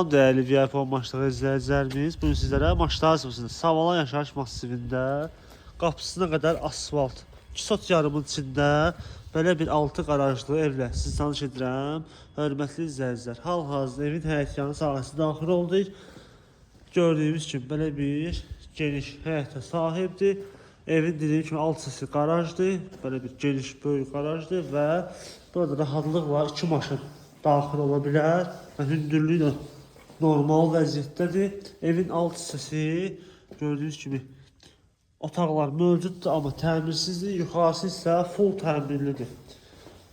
Değerli VIP maçları izləyicilərimiz, bugün sizlərə maçlar sırasında Savalan yaşayış massivində qapısına qədər asfalt, 2 sot yarımın içində belə bir 6 qarajlı evlə sizi tanış edirəm. Hörmətli izləyicilər, hal-hazırda evin həyətyanı sahəsi daxil olduq. Gördüyümüz kimi belə bir geniş həyətə sahibdir. Evin dediyim kimi alt hissəsi qarajdır, belə bir geniş, böyük qarajdır və burada rahatlıqla 2 maşın daxil ola bilər və hündürlüyü də normal vəziyyətdədir. Evin alt hissəsi gördüyünüz kimi otaqlar mövcuddur, amma təmirsizdir. Yuxarısı isə full təmirlidir.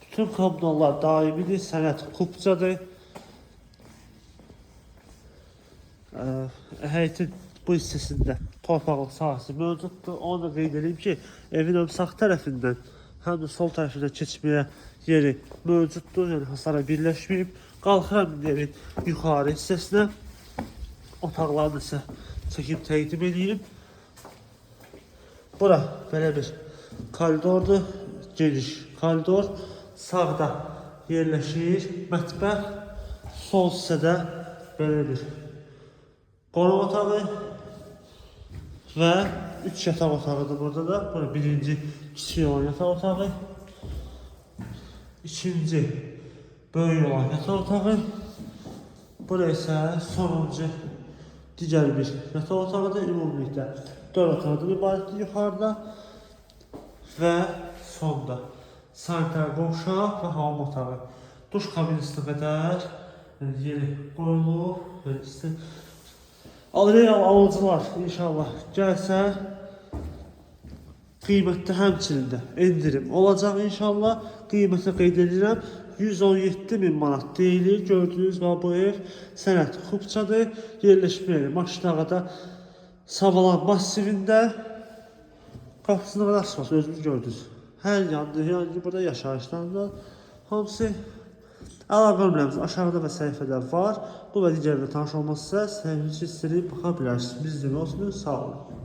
Bütün kommunallar daimidir, sənəd kupcadır. Həyətin bu hissəsində torpaqlıq sahəsi mövcuddur. Onu da qeyd edeyim ki, evin həm sağ tərəfindən, həm də sol tərəfindən keçməyə yeri mövcuddur. Yəni hasara birləşməyib. Qalxıram evin yuxarı hissəsinə. Otaqlarını isə çəkib təqdim edeyim. Bura belə bir koridordur. Geniş koridor. Sağda yerləşir mətbəx. Sol hissədə belə bir qonaq otağı və 3 yataq otağıdır burada da. Bura birinci kiçik olan yataq otağı. İkinci böyük olan yataq otağı. Bura isə sonuncu digər bir yataq otağıdır. Ümumilikdə 4 otaqdan ibarətdir yuxarıda. Və sonda sanitar qovşaq və hamam otağı. Duş kabinesinə qədər yeri qoyulub. Real alıcılar inşallah gəlsə qiymətdə həmçinin də endirim olacaq inşallah. Qiymətə qeyd edirəm. 117.000 manat deyilir. Gördüyünüz bu ev sənəd kupçadır. Yerləşməyəli Maşdağada Savalan massivində. Qapısına qədər asfalt özünüz gördünüz. Hər yandı, yəni burada yaşayışlarında hamısı. Əlaqə nömrəmiz aşağıda və səhifədə var. Bu və digərlə tanış olmazsa səhifəsi istəyib baxa bilərsiniz. Bizdə olsun, sağ olun.